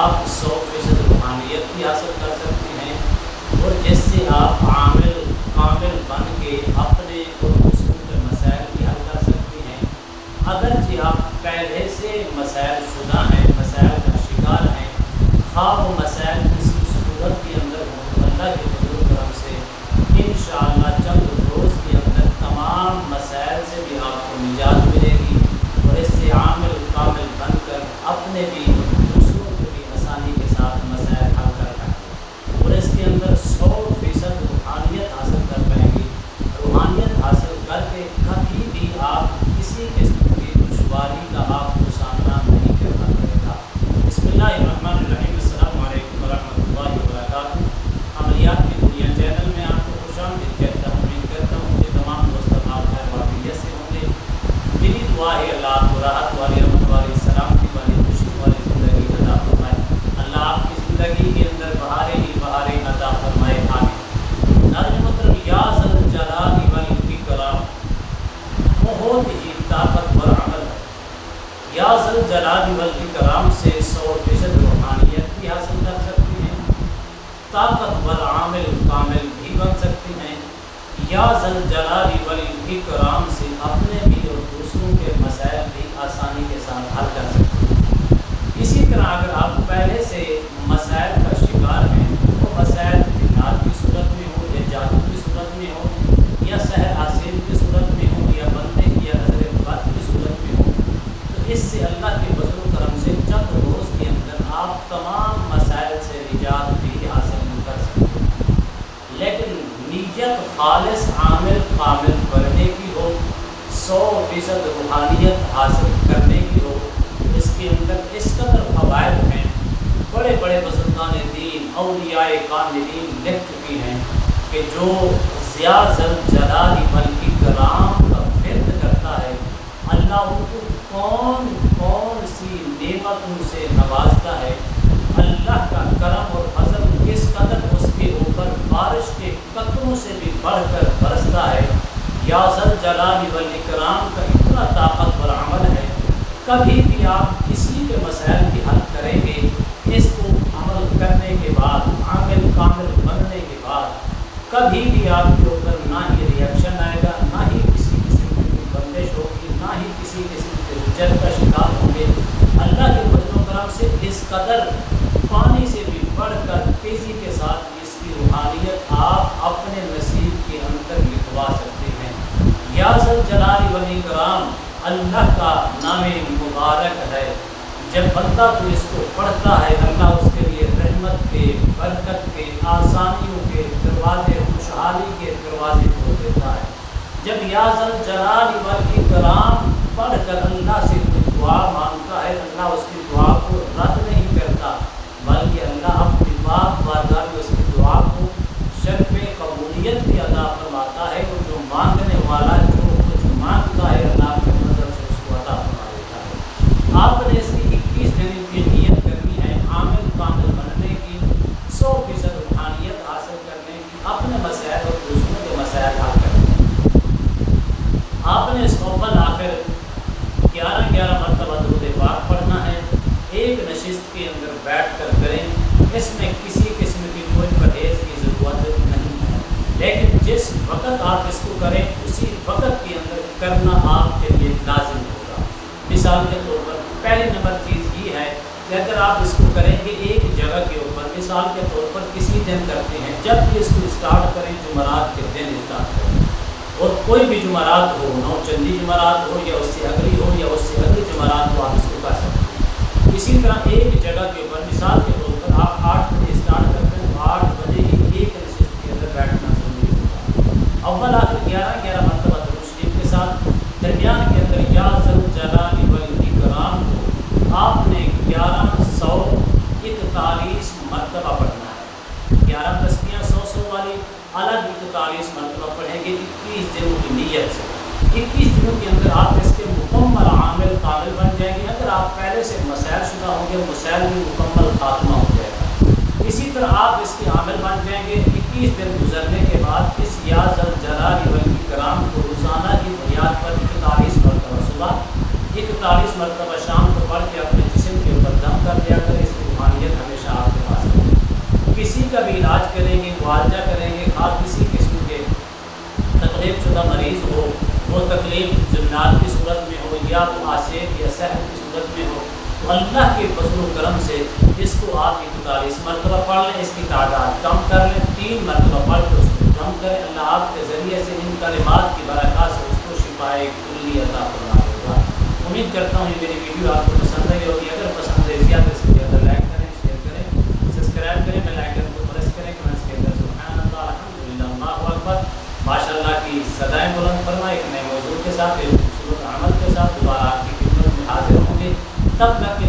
آپ 100% روحانیت بھی حاصل کر سکتے ہیں اور جس سے آپ عامل کامل بن کے اپنے اور دوسروں کے مسائل بھی حل کر سکتے ہیں۔ اگرچہ آپ پہلے سے مسائل شدہ ہیں، مسائل کا شکار ہیں، خواہ وہ مسائل کسی صورت کے اندر ہوں تو اللہ کے فضل و کرم سے انشاءاللہ چند روز کے اندر تمام مسائل سے بھی آپ کو نجات ملے گی اور اس سے عامل کامل بن کر اپنے بھی دوسروں کو بھی آسانی کے ساتھ مسائل حل کر پائیں گے اور اس کے اندر 100% روحانیت حاصل کر پائیں گے۔ روحانیت حاصل کر کے کبھی بھی آپ کسی قسم کی دشواری کا آپ کو سامنا نہیں کرنا پڑے گا۔ بسم اللہ الرحمن الرحیم۔ السلام علیکم ورحمۃ اللہ وبرکاتہ۔ عملیات کی دنیا چینل میں آپ کو خوش آمدید کہتا ہوں۔ امید کرتا ہوں کہ تمام دوست آپ خیر وافیت سے ہوں گے۔ میری دعا ہے اللہ آپ کو راحت والی، رحمت والی، سلامتی والی، خوشی والی زندگی عطا فرمائے۔ اللہ آپ کی زندگی کے اندر بہاریں ہی بہاریں عطا فرمائے، آمین۔ ناظرین محترم، یا ذا الجلال والاکرام بہت ہی طاقتور عمل ہے۔ یا ذا الجلال والاکرام سے 100% روحانیت بھی حاصل کر سکتے ہیں، طاقتور عامل کامل بھی بن سکتے ہیں۔ یا ذا الجلال والاکرام سے اپنے بھی اور دوسروں کے مسائل بھی آسانی کے ساتھ حل کر سکتے ہیں۔ اسی طرح اگر آپ پہلے سے مسائل کا شکار ہیں، وہ مسائل جنات کی صورت میں ہو یا جادو کی صورت میں ہو یا سحر حاصل کی صورت میں ہو یا بندے کی یا نظر بد کی صورت میں ہو، تو اس سے اللہ کے فضل و کرم سے چند روز کے اندر آپ تمام مسائل سے نجات بھی حاصل کر سکتے ہیں۔ لیکن نیت خالص عامل کامل بننے کی ہو، 100% روحانیت حاصل کرنے کی ہو، اس کے اندر اس قدر فوائد ہیں، بڑے بڑے بزرگان دین اولیاء کاملین لکھ چکی ہیں کہ جو یا ذا الجلال والاکرام کا ورد کرتا ہے، اللہ ان کو کون کون سی نعمتوں سے نوازتا ہے، اللہ کا کرم اور فضل کس قدر اس کے اوپر بارش کے قطروں سے بھی بڑھ کر برستا ہے۔ یا ذا الجلال والاکرام کا اتنا طاقتور عمل ہے، کبھی بھی آپ کسی کے مسائل کی حل کریں گے، اس کو عمل کرنے کے بعد عامل کامل بننے کے بعد کبھی بھی آپ کے اوپر نہ ہی ریئیکشن آئے گا، نہ ہی کسی قسم کی بندش ہوگی، نہ ہی کسی قسم کے رجت کا شکار ہوں گے۔ اللہ کے فضل و کرم سے اس قدر پانی سے بھی بڑھ کر تیزی کے ساتھ اس کی روحانیت آپ اپنے نصیب کے اندر لکھوا سکتے ہیں۔ یا ذا الجلال والاکرام اللہ کا نام مبارک ہے۔ جب بندہ کو اس کو پڑھتا ہے، اللہ اس کے لیے رحمت کے، برکت کے، آسانیوں کے دروازے، خوشحالی کے دروازے کھول دیتا ہے۔ جب یا ذا الجلال والاکرام پڑھ کر اللہ سے کوئی دعا مانگتا ہے، اللہ اس کی دعا کو رد نہیں کرتا، بلکہ اللہ اپنی پاک بارگاہ میں اس کی دعا کو شرف قبولیت بھی عطا فرماتا ہے، اور جو مانگنے والا جو کچھ مانگتا ہے اللہ کی نظر سے اس کو عطا فرما دیتا ہے۔ آپ نے اس کی 21 دن کی نیت کرنی ہے، عامل کامل بننے کی، 100% روحانیت حاصل کرنے کی، اپنے مسائل اور دوسروں کے مسائل حل کرنے کی۔ آپ نے اس اول آخر 11 مرتبہ درود پاک پڑھنا ہے، ایک نشست کے اندر بیٹھ کر کریں، اس میں کسی قسم کی کوئی پرہیز کی ضرورت نہیں ہے، لیکن جس وقت آپ اس کو کریں اسی وقت کے اندر کرنا آپ کے لیے لازم ہوگا۔ مثال کے طور پر پہلی نمبر چیز یہ ہے کہ اگر آپ اس کو کریں گے ایک جگہ کے اوپر، مثال کے طور پر کسی دن کرتے ہیں، جب بھی اس کو اسٹارٹ کریں جمعرات کے دن اسٹارٹ کریں، اور کوئی بھی جمعرات ہو، نو چندی جمعرات ہو یا اس سے اگلی ہو یا اس سے اگلی جمعرات ہو، آپ اس کو کر سکتے ہیں۔ اسی طرح ایک جگہ کے اوپر مثال کے طور پر آپ 8 بجے اسٹارٹ کرتے ہیں، تو 8 بجے ہی ایک نشست کے اندر بیٹھنا ضروری ہوگا۔ اول آخر 11 مرتبہ درود شریف کے ساتھ، درمیان کے اندر یا ذا الجلال والاکرام کو آپ نے 1141 مرتبہ پڑھنا ہے۔ 11 تسبیحیں 100 والی الگ 41 مرتبہ پڑھیں گے 21 دنوں کی نیت سے۔ 21 دنوں کے اندر آپ اس کے مکمل عامل کامل بن جائیں گے۔ اگر آپ پہلے سے مسائل شدہ ہوں گے، مسائل بھی مکمل خاتمہ ہو جائے گا۔ اسی طرح آپ اس کے عامل بن جائیں گے۔ 21 دن گزرنے کے بعد اس یا ذا الجلال والاکرام کو روزانہ کی بنیاد پر 41 مرتبہ صبح، 41 مرتبہ شام کو پڑھ کے اپنے جسم کے اوپر دم کر دیا کر، اس کی روحانیت کا بھی علاج کریں گے، معالجہ کریں گے. آپ کسی قسم کے تکلیف شدہ مریض ہو، وہ تکلیف جنات کی صورت میں ہو یا وہ آسیب یا صحت کی صورت میں ہو، تو اللہ کے فضل و کرم سے اس کو آپ 41 مرتبہ پڑھ لیں. اس کی تعداد کم کر لیں، 3 مرتبہ پڑھ کے اس کو کم کریں. اللہ آپ کے ذریعے سے ان کلمات کی برکات سے اس کو شفائے کلی عطا فرمائے گا. امید کرتا ہوں یہ میری ویڈیو آپ کو پسند آئی ہوگی. اگر پسند ہے زیادہ سے زیادہ لائک کریں، شیئر کریں، سبسکرائب کریں، بیل آئیکن کو پریس کریں. کمنٹس کے اندر سبحان اللہ، الحمدللہ، اللہ اکبر، ماشاء اللہ کی صدائیں بلند فرمائے. ایک نئے موضوع کے ساتھ، ایک خوبصورت عمل کے ساتھ دوبارہ آپ کی خدمت میں حاضر ہوں گے. تب تک